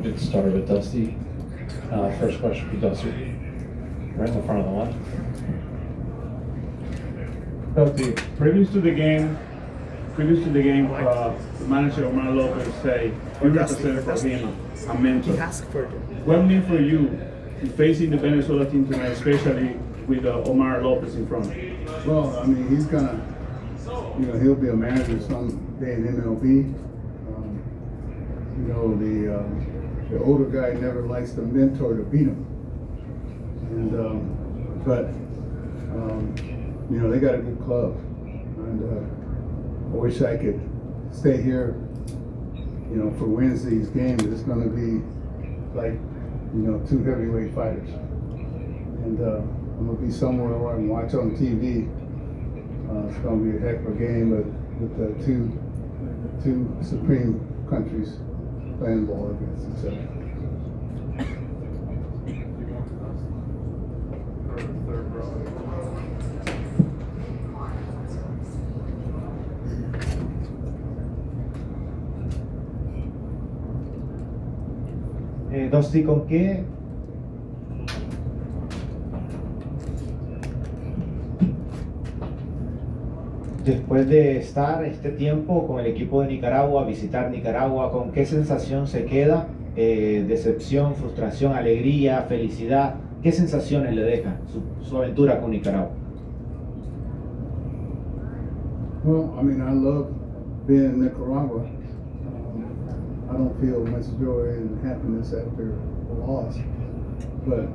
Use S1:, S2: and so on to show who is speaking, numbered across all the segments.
S1: We'll get started with Dusty. First question for Dusty. Right in the front of the line.
S2: Dusty, previous to the game, manager Omar Lopez say you represented for him a mentor. What mean for you facing the Venezuela team tonight, especially with Omar Lopez in front?
S3: Well, I mean, he's gonna, he'll be a manager someday in MLB. The older guy never likes the mentor to beat him. And they got a good club, and I wish I could stay here, for Wednesday's game. It's going to be like, two heavyweight fighters, and I'm going to be somewhere where I can watch on TV. It's going to be a heck of a game, but with the two supreme countries playing ball against each other.
S4: Dusty, ¿con qué después de estar este tiempo con el equipo de Nicaragua, visitar Nicaragua, con qué sensación se queda? Decepción, frustración, alegría, felicidad. ¿Qué sensaciones le deja su aventura con Nicaragua?
S3: Well, I mean, I love being in Nicaragua. I don't feel much joy and happiness after a loss, but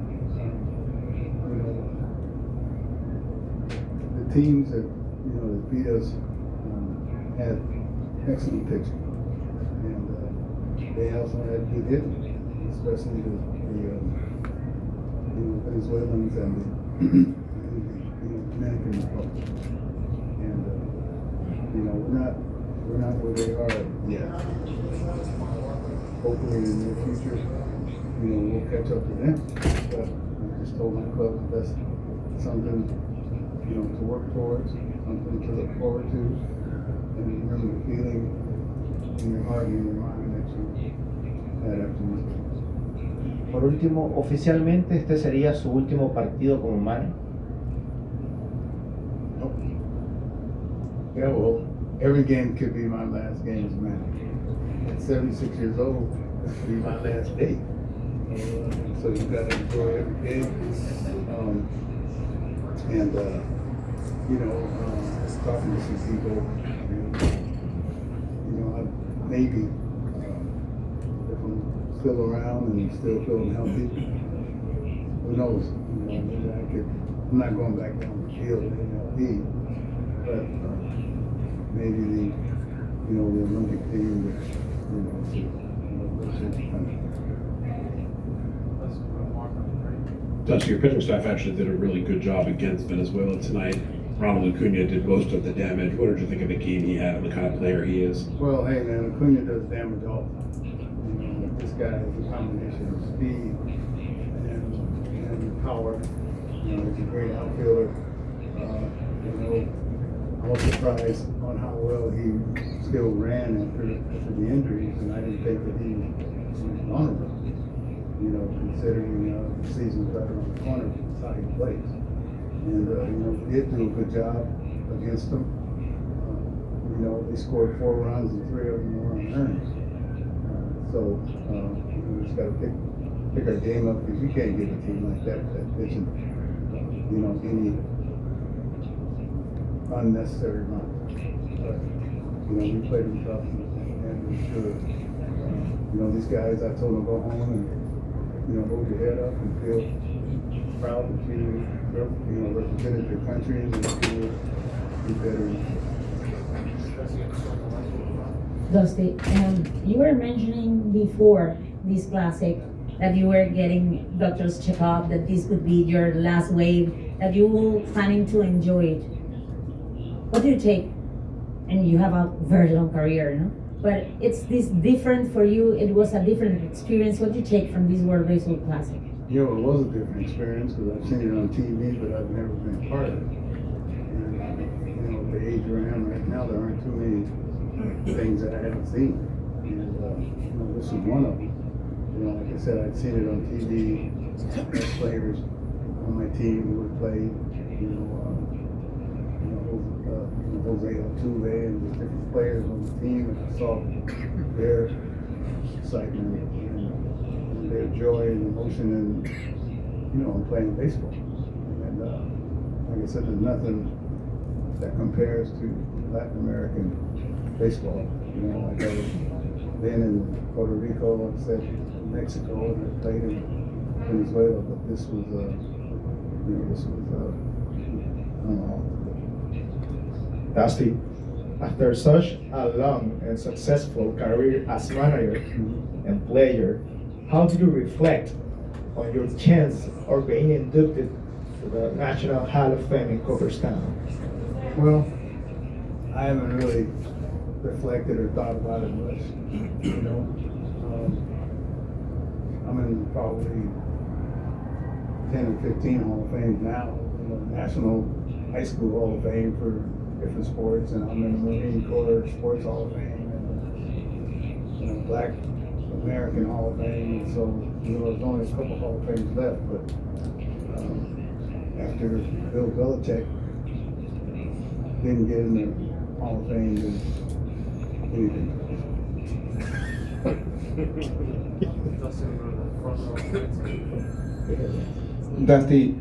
S3: the teams that that beat us had excellent pitching, and they also had good hitting, especially the Venezuelans and the Dominican Republic. And we're not where they are yet. Hopefully in the near future, we'll catch up to them. But I just told my club that's something, to work towards, something to look forward to, and remember the feeling in your heart and in your mind that you had after this.
S4: Por último, oficialmente este sería su último partido como manager.
S3: Oh. Yeah, well, every game could be my last game as a manager. At 76 years old, this could be my last day. So you gotta enjoy every game. Talking to some people, maybe if I'm still around and still feeling healthy, who knows? Maybe I'm not going back down the field in MLB, but maybe the Olympic team,
S5: Dusty, your pitching staff actually did a really good job against Venezuela tonight. Ronald Acuna did most of the damage. What did you think of the game he had and the kind of player he is?
S3: Well, hey man, Acuna does damage all the time. This guy has a combination of speed and power. He's a great outfielder. I was surprised on how well he still ran after the injuries, and I didn't think that he was vulnerable. Considering the season's right around the corner, that's how he plays. And we did do a good job against them. They scored 4 runs and 3 of them were unearned. We just got to pick our game up, because you can't get a team like that pitching, any unnecessary run. But we played them tough and we should. These guys, I told them to go home and hold your head up and feel proud that you represented your country and be better.
S6: Dusty, you were mentioning before this classic that you were getting doctor's checkup, that this could be your last wave, that you were planning to enjoy it. What do you take? And you have a very long career, no? But it's this different for you. It was a different experience. What do you take from this World Baseball Classic?
S3: It was a different experience because I've seen it on TV, but I've never been a part of it. And at the age where I am right now, there aren't too many things that I haven't seen. And this is one of them. You know, like I said, I'd seen it on TV. There's players on my team who would play, Jose Altuve and the different players on the team, and I saw their excitement and their joy and emotion in playing baseball. And like I said, there's nothing that compares to Latin American baseball. You know, like I've been in Puerto Rico, like I said, Mexico, and I played in Venezuela, but this was I don't know.
S7: Dusty, after such a long and successful career as manager and player, how do you reflect on your chance of being inducted to the National Hall of Fame in Cooperstown?
S3: Well, I haven't really reflected or thought about it much. I'm in probably 10 or 15 Hall of Fames now. National High School Hall of Fame for different sports, and I'm in the Marine Corps Sports Hall of Fame, and Black American Hall of Fame. And so there's only a couple Hall of Fames left, but after Bill Belichick didn't get in the Hall of Fame, then anything.
S8: Dusty,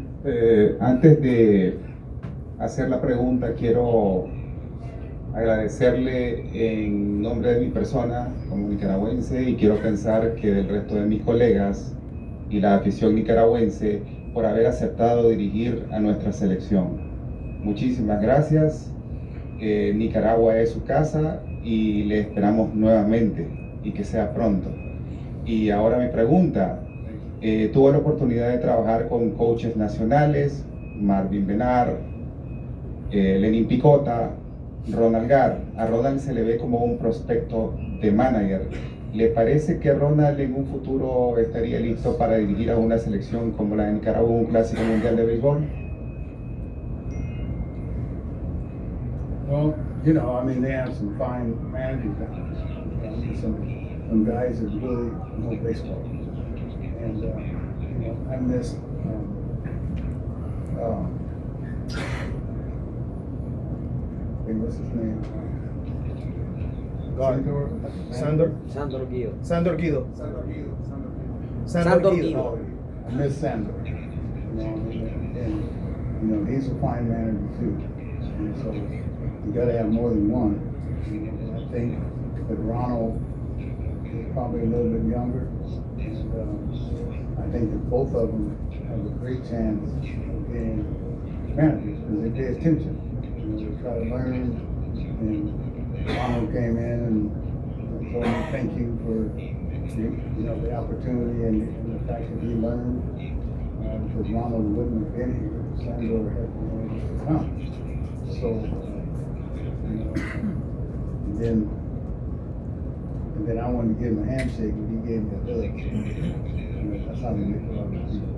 S8: antes de hacer la pregunta, quiero agradecerle en nombre de mi persona como nicaragüense, y quiero pensar que del resto de mis colegas y la afición nicaragüense, por haber aceptado dirigir a nuestra selección. Muchísimas gracias. Nicaragua es su casa y le esperamos nuevamente, y que sea pronto. Y ahora mi pregunta, tuve la oportunidad de trabajar con coaches nacionales, Marvin Benar, Lenin Picota, Ronald Gar. A Ronald se le ve como un prospecto de manager. ¿Le parece que Ronald en un futuro estaría listo para dirigir a una selección como la de Nicaragua, un clásico mundial de béisbol?
S3: Well, they have some fine managers down there. Some guys that really know baseball. And, I miss what's his name?
S7: Sandor Guido.
S3: Oh, I miss Sandor. And he's a fine manager too. And so you got to have more than one. I think that Ronald is probably a little bit younger, and I think that both of them have a great chance of being managers because they pay attention. They try to learn. And Ronald came in and told me thank you for the opportunity and the fact that he learned. Because Ronald wouldn't have been here, Sandor had been able to come. So, and then I wanted to give him a handshake, but he gave me a hug. That's how they make a lot of people.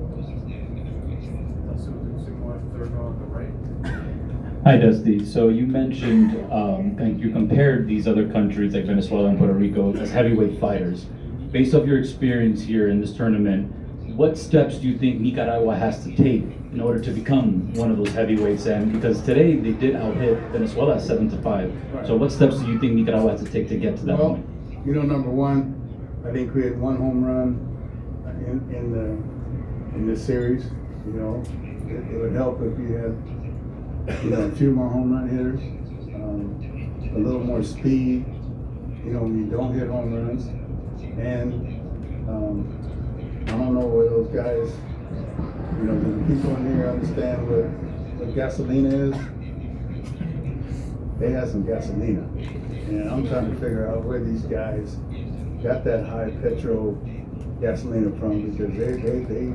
S1: Hi, Dusty. So you mentioned, and you compared these other countries like Venezuela and Puerto Rico as heavyweight fighters. Based off your experience here in this tournament, what steps do you think Nicaragua has to take in order to become one of those heavyweights? And because today they did out-hit Venezuela 7-5. Right. So what steps do you think Nicaragua has to take to get to that point?
S3: Number one, I think we had one home run in this series. It would help if you had a few more home run hitters, a little more speed. When you don't hit home runs, and I don't know where those guys, do the people in here understand what gasolina is? They have some gasolina. And I'm trying to figure out where these guys got that high petrol gasolina from, because they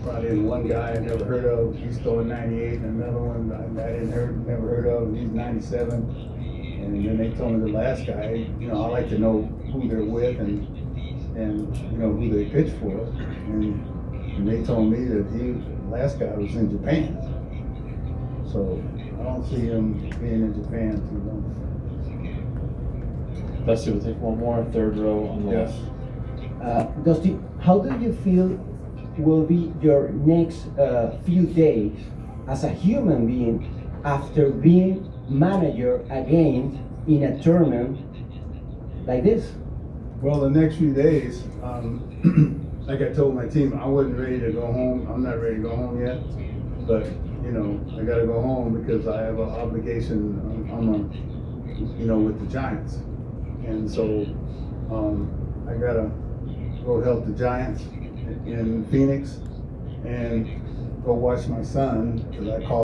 S3: brought in one guy I never heard of, he's throwing 98, and another one I never heard of, and he's 97. And then they told me the last guy, I like to know who they're with and who they pitch for. And they told me that the last guy was in Japan. So I don't see him being in Japan too long.
S1: Dusty, we'll take one more, third row on the
S3: Yes.
S1: left.
S9: Dusty, how do you feel will be your next few days as a human being after being manager again in a tournament like this?
S3: Well, the next few days, like I told my team, I wasn't ready to go home. I'm not ready to go home yet, but you know, I got to go home because I have an obligation. With the Giants, and so I got to go help the Giants in Phoenix and go watch my son because I call